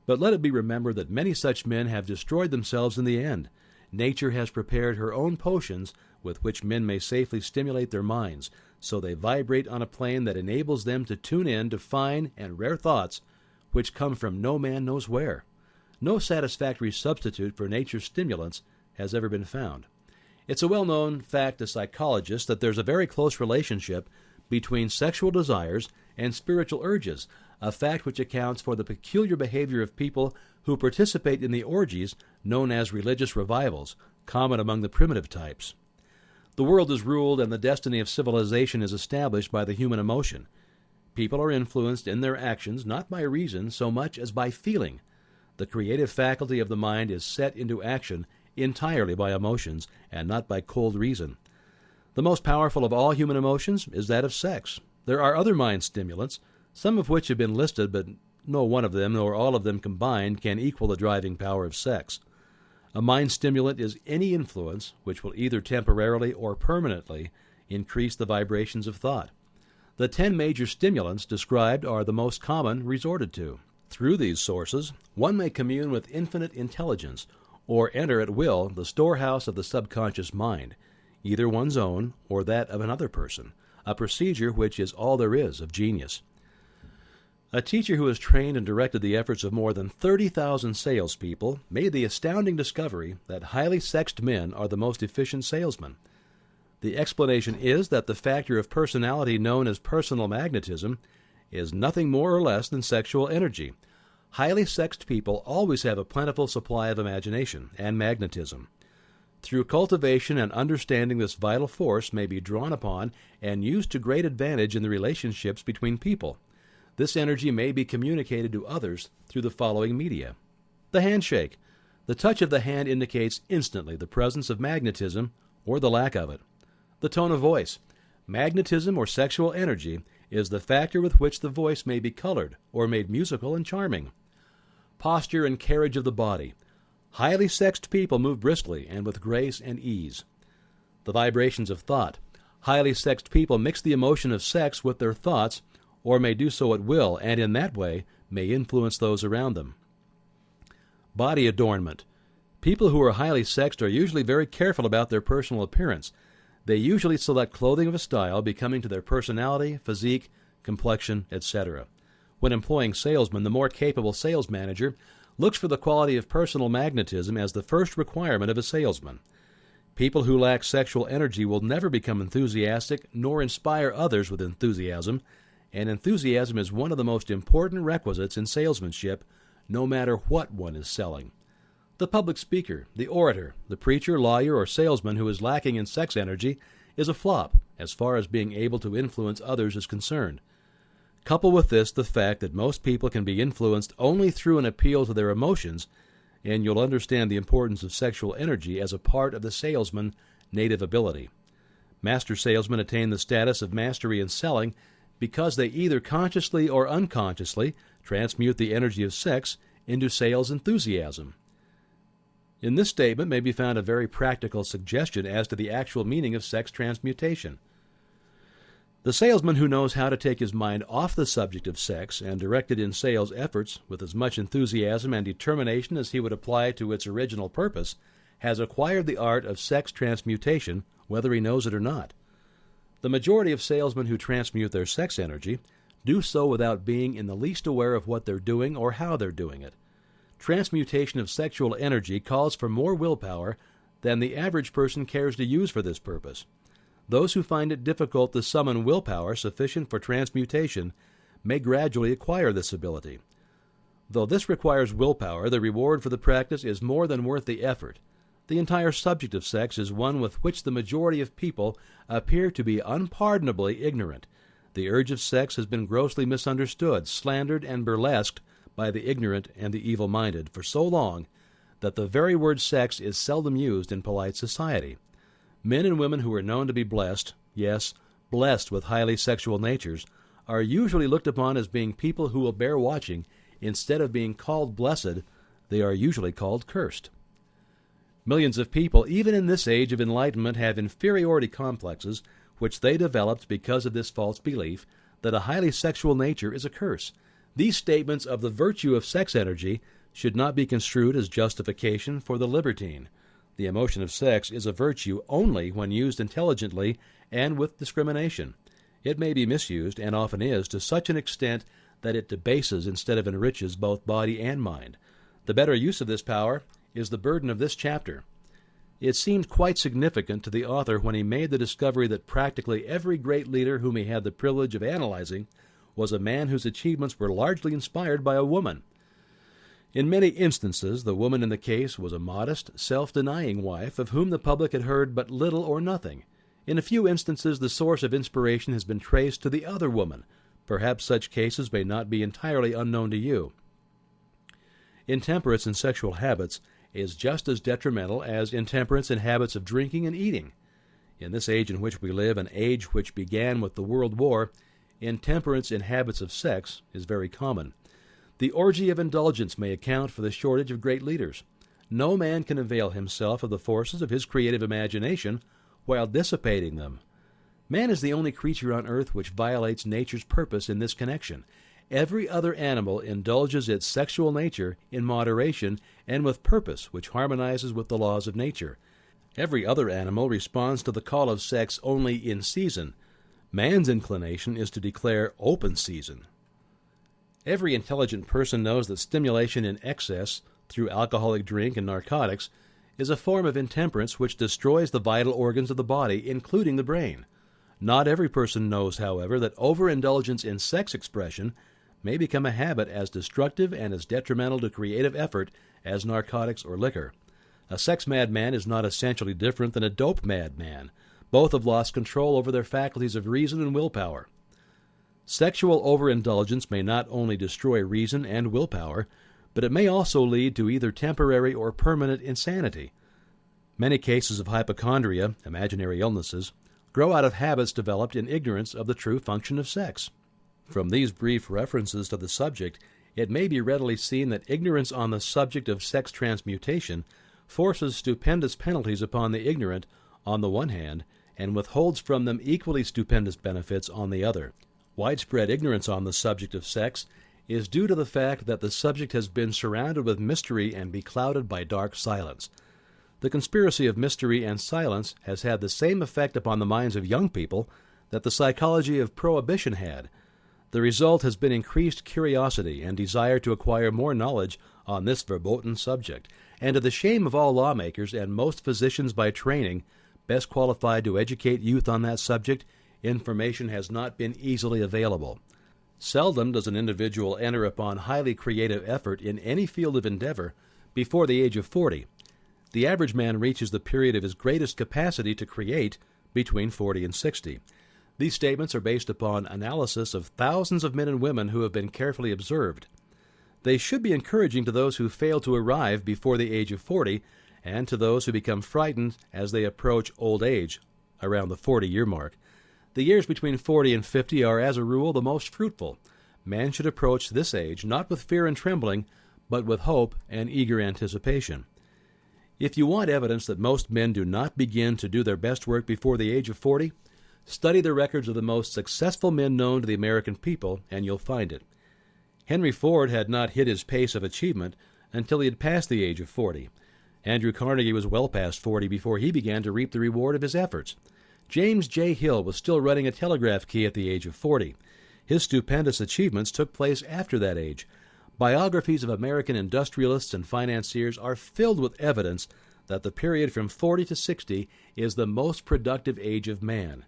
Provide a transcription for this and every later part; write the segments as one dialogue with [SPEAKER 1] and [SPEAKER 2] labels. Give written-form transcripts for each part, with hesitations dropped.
[SPEAKER 1] But let it be remembered that many such men have destroyed themselves in the end. Nature has prepared her own potions with which men may safely stimulate their minds, so they vibrate on a plane that enables them to tune in to fine and rare thoughts which come from no man knows where. No satisfactory substitute for nature's stimulants has ever been found. It's a well-known fact to psychologists that there's a very close relationship between sexual desires and spiritual urges, a fact which accounts for the peculiar behavior of people who participate in the orgies known as religious revivals, common among the primitive types. The world is ruled and the destiny of civilization is established by the human emotion. People are influenced in their actions not by reason so much as by feeling. The creative faculty of the mind is set into action entirely by emotions and not by cold reason. The most powerful of all human emotions is that of sex. There are other mind stimulants, some of which have been listed, but no one of them nor all of them combined can equal the driving power of sex. A mind stimulant is any influence which will either temporarily or permanently increase the vibrations of thought. The 10 major stimulants described are the most common resorted to. Through these sources, one may commune with infinite intelligence or enter at will the storehouse of the subconscious mind, either one's own or that of another person, a procedure which is all there is of genius. A teacher who has trained and directed the efforts of more than 30,000 salespeople made the astounding discovery that highly sexed men are the most efficient salesmen. The explanation is that the factor of personality known as personal magnetism is nothing more or less than sexual energy. Highly sexed people always have a plentiful supply of imagination and magnetism. Through cultivation and understanding, this vital force may be drawn upon and used to great advantage in the relationships between people. This energy may be communicated to others through the following media. The handshake. The touch of the hand indicates instantly the presence of magnetism or the lack of it. The tone of voice. Magnetism or sexual energy is the factor with which the voice may be colored or made musical and charming. Posture and carriage of the body. Highly sexed people move briskly and with grace and ease. The vibrations of thought. Highly sexed people mix the emotion of sex with their thoughts, or may do so at will, and in that way may influence those around them. Body adornment. People who are highly sexed are usually very careful about their personal appearance. They usually select clothing of a style becoming to their personality, physique, complexion, etc. When employing salesmen, the more capable sales manager looks for the quality of personal magnetism as the first requirement of a salesman. People who lack sexual energy will never become enthusiastic nor inspire others with enthusiasm, and enthusiasm is one of the most important requisites in salesmanship, no matter what one is selling. The public speaker, the orator, the preacher, lawyer, or salesman who is lacking in sex energy is a flop as far as being able to influence others is concerned. Couple with this the fact that most people can be influenced only through an appeal to their emotions, and you'll understand the importance of sexual energy as a part of the salesman's native ability. Master salesmen attain the status of mastery in selling because they either consciously or unconsciously transmute the energy of sex into sales enthusiasm. In this statement may be found a very practical suggestion as to the actual meaning of sex transmutation. The salesman who knows how to take his mind off the subject of sex and direct it in sales efforts with as much enthusiasm and determination as he would apply to its original purpose has acquired the art of sex transmutation, whether he knows it or not. The majority of salesmen who transmute their sex energy do so without being in the least aware of what they're doing or how they're doing it. Transmutation of sexual energy calls for more willpower than the average person cares to use for this purpose. Those who find it difficult to summon willpower sufficient for transmutation may gradually acquire this ability. Though this requires willpower, the reward for the practice is more than worth the effort. The entire subject of sex is one with which the majority of people appear to be unpardonably ignorant. The urge of sex has been grossly misunderstood, slandered, and burlesqued by the ignorant and the evil-minded for so long that the very word sex is seldom used in polite society. Men and women who are known to be blessed, yes, blessed with highly sexual natures, are usually looked upon as being people who will bear watching. Instead of being called blessed, they are usually called cursed. Millions of people, even in this age of enlightenment, have inferiority complexes which they developed because of this false belief that a highly sexual nature is a curse. These statements of the virtue of sex energy should not be construed as justification for the libertine. The emotion of sex is a virtue only when used intelligently and with discrimination. It may be misused, and often is, to such an extent that it debases instead of enriches both body and mind. The better use of this power is the burden of this chapter. It seemed quite significant to the author when he made the discovery that practically every great leader whom he had the privilege of analyzing was a man whose achievements were largely inspired by a woman. In many instances, the woman in the case was a modest, self-denying wife of whom the public had heard but little or nothing. In a few instances, the source of inspiration has been traced to the other woman. Perhaps such cases may not be entirely unknown to you. Intemperance in sexual habits is just as detrimental as intemperance in habits of drinking and eating. In this age in which we live, an age which began with the World War, intemperance in habits of sex is very common. The orgy of indulgence may account for the shortage of great leaders. No man can avail himself of the forces of his creative imagination while dissipating them. Man is the only creature on earth which violates nature's purpose in this connection. Every other animal indulges its sexual nature in moderation and with purpose which harmonizes with the laws of nature. Every other animal responds to the call of sex only in season. Man's inclination is to declare open season. Every intelligent person knows that stimulation in excess through alcoholic drink and narcotics is a form of intemperance which destroys the vital organs of the body, including the brain. Not every person knows, however, that overindulgence in sex expression may become a habit as destructive and as detrimental to creative effort as narcotics or liquor. A sex-mad man is not essentially different than a dope-mad man. Both have lost control over their faculties of reason and willpower. Sexual overindulgence may not only destroy reason and willpower, but it may also lead to either temporary or permanent insanity. Many cases of hypochondria, imaginary illnesses, grow out of habits developed in ignorance of the true function of sex. From these brief references to the subject, it may be readily seen that ignorance on the subject of sex transmutation forces stupendous penalties upon the ignorant on the one hand, and withholds from them equally stupendous benefits on the other. Widespread ignorance on the subject of sex is due to the fact that the subject has been surrounded with mystery and beclouded by dark silence. The conspiracy of mystery and silence has had the same effect upon the minds of young people that the psychology of prohibition had. The result has been increased curiosity and desire to acquire more knowledge on this verboten subject, and to the shame of all lawmakers and most physicians by training, best qualified to educate youth on that subject, information has not been easily available. Seldom does an individual enter upon highly creative effort in any field of endeavor before the age of 40. The average man reaches the period of his greatest capacity to create between 40 and 60. These statements are based upon analysis of thousands of men and women who have been carefully observed. They should be encouraging to those who fail to arrive before the age of 40 and to those who become frightened as they approach old age, around the 40-year mark. The years between 40 and 50 are, as a rule, the most fruitful. Man should approach this age not with fear and trembling, but with hope and eager anticipation. If you want evidence that most men do not begin to do their best work before the age of 40, study the records of the most successful men known to the American people, and you'll find it. Henry Ford had not hit his pace of achievement until he had passed the age of 40. Andrew Carnegie was well past 40 before he began to reap the reward of his efforts. James J. Hill was still running a telegraph key at the age of 40. His stupendous achievements took place after that age. Biographies of American industrialists and financiers are filled with evidence that the period from 40 to 60 is the most productive age of man.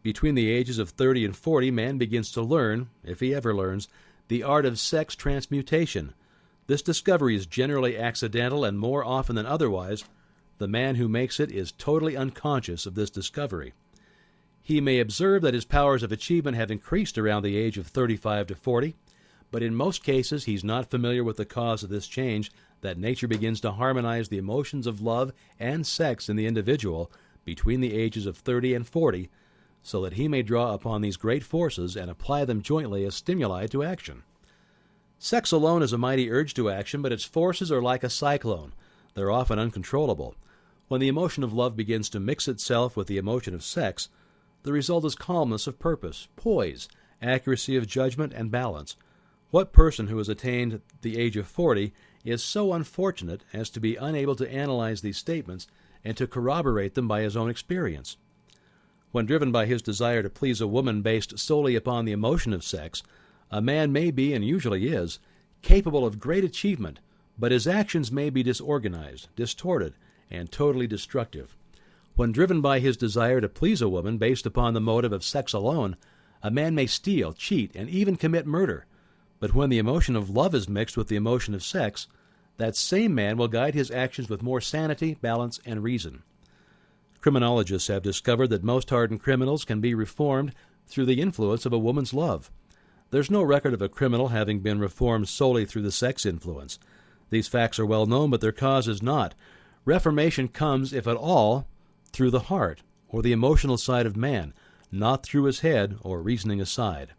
[SPEAKER 1] Between the ages of 30 and 40, man begins to learn, if he ever learns, the art of sex transmutation. This discovery is generally accidental, and more often than otherwise, the man who makes it is totally unconscious of this discovery. He may observe that his powers of achievement have increased around the age of 35 to 40, but in most cases he's not familiar with the cause of this change, that nature begins to harmonize the emotions of love and sex in the individual between the ages of 30 and 40, so that he may draw upon these great forces and apply them jointly as stimuli to action. Sex alone is a mighty urge to action, but its forces are like a cyclone. They're often uncontrollable. When the emotion of love begins to mix itself with the emotion of sex, the result is calmness of purpose, poise, accuracy of judgment, and balance. What person who has attained the age of 40 is so unfortunate as to be unable to analyze these statements and to corroborate them by his own experience. When driven by his desire to please a woman based solely upon the emotion of sex, a man may be, and usually is, capable of great achievement, but his actions may be disorganized, distorted, and totally destructive. When driven by his desire to please a woman based upon the motive of sex alone, a man may steal, cheat, and even commit murder. But when the emotion of love is mixed with the emotion of sex, that same man will guide his actions with more sanity, balance, and reason. Criminologists have discovered that most hardened criminals can be reformed through the influence of a woman's love. There's no record of a criminal having been reformed solely through the sex influence. These facts are well known, but their cause is not. Reformation comes, if at all, through the heart, or the emotional side of man, not through his head or reasoning aside.